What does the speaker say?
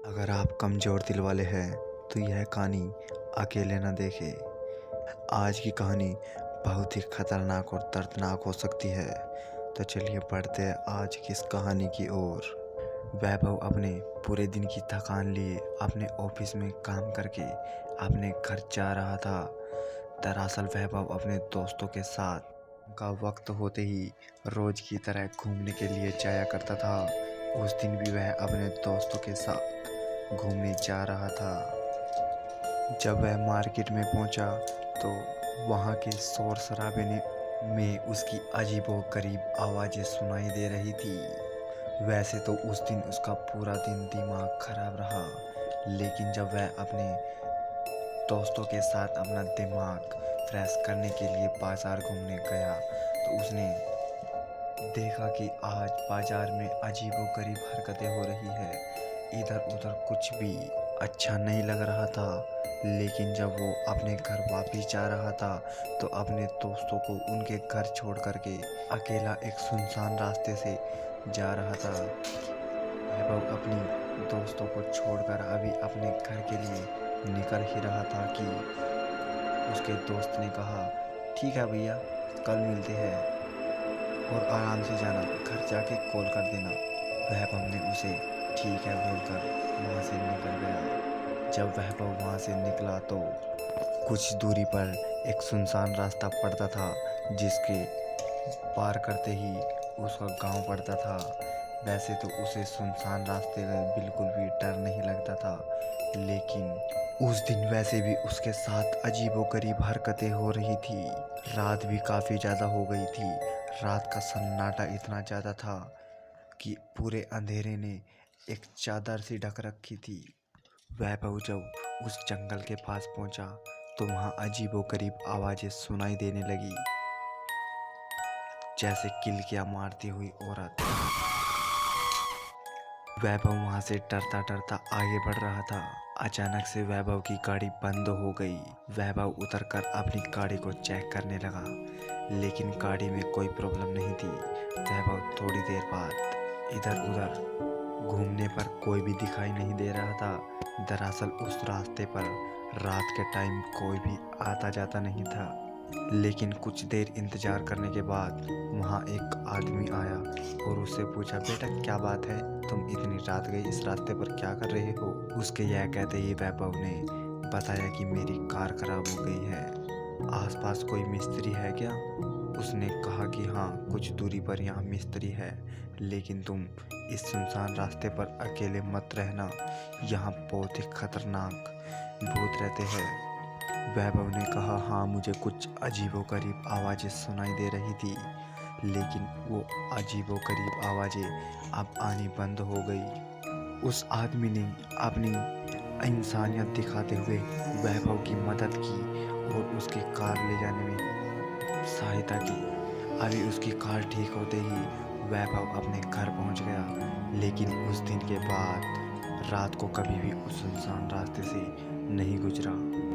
अगर आप कमज़ोर दिल वाले हैं तो यह कहानी अकेले न देखें। आज की कहानी बहुत ही खतरनाक और दर्दनाक हो सकती है। तो चलिए बढ़ते हैं आज की इस कहानी की ओर। वैभव अपने पूरे दिन की थकान लिए अपने ऑफिस में काम करके अपने घर जा रहा था। दरअसल वैभव अपने दोस्तों के साथ का वक्त होते ही रोज की तरह घूमने के लिए जाया करता था। उस दिन भी वह अपने दोस्तों के साथ घूमने जा रहा था। जब वह मार्केट में पहुंचा तो वहां के शोर शराबे में उसकी अजीबोगरीब आवाज़ें सुनाई दे रही थी। वैसे तो उस दिन उसका पूरा दिन दिमाग खराब रहा, लेकिन जब वह अपने दोस्तों के साथ अपना दिमाग फ्रेश करने के लिए बाजार घूमने गया तो उसने देखा कि आज बाजार में अजीबोगरीब हरकतें हो रही है। इधर उधर कुछ भी अच्छा नहीं लग रहा था। लेकिन जब वो अपने घर वापस जा रहा था तो अपने दोस्तों को उनके घर छोड़ करके अकेला एक सुनसान रास्ते से जा रहा था। वैभव अपनी दोस्तों को छोड़कर अभी अपने घर के लिए निकल ही रहा था कि उसके दोस्त ने कहा, ठीक है भैया, कल मिलते हैं और आराम से जाना, घर जाके कॉल कर देना। वैभव ने उसे ठीक है बोलकर वहाँ से निकल गया। जब वैभव वहाँ से निकला तो कुछ दूरी पर एक सुनसान रास्ता पड़ता था, जिसके पार करते ही उसका गांव पड़ता था। वैसे तो उसे सुनसान रास्ते का बिल्कुल भी डर नहीं लगता था, लेकिन उस दिन वैसे भी उसके साथ अजीबोगरीब हरकतें हो रही थी। रात भी काफ़ी ज़्यादा हो गई थी। रात का सन्नाटा इतना ज़्यादा था कि पूरे अंधेरे ने एक चादर सी ढक रखी थी। वैभव जब उस जंगल के पास पहुंचा तो वहां अजीबोगरीब आवाज़ें सुनाई देने लगी, जैसे किलकियां मारती हुई औरत। वैभव वहां से डरता डरता आगे बढ़ रहा था। अचानक से वैभव की गाड़ी बंद हो गई। वैभव उतरकर अपनी गाड़ी को चेक करने लगा, लेकिन गाड़ी में कोई प्रॉब्लम नहीं थी। वैभव थोड़ी देर बाद इधर उधर घूमने पर कोई भी दिखाई नहीं दे रहा था। दरअसल उस रास्ते पर रात के टाइम कोई भी आता जाता नहीं था। लेकिन कुछ देर इंतजार करने के बाद वहाँ एक आदमी आया और उससे पूछा, बेटा क्या बात है, तुम इतनी रात गए इस रास्ते पर क्या कर रहे हो? उसके यह कहते ही वैभव ने बताया कि मेरी कार खराब हो गई है, आसपास कोई मिस्त्री है क्या? उसने कहा कि हाँ, कुछ दूरी पर यहाँ मिस्त्री है, लेकिन तुम इस सुनसान रास्ते पर अकेले मत रहना, यहाँ बहुत ही खतरनाक भूत रहते हैं। वैभव ने कहा, हाँ, मुझे कुछ अजीबोगरीब आवाज़ें सुनाई दे रही थी, लेकिन वो अजीबोगरीब आवाज़ें अब आनी बंद हो गई। उस आदमी ने अपनी इंसानियत दिखाते हुए वैभव की मदद की और उसकी कार ले जाने में सहायता की। अभी उसकी कार ठीक होते ही वैभव अपने घर पहुंच गया। लेकिन उस दिन के बाद रात को कभी भी उस सुनसान रास्ते से नहीं गुजरा।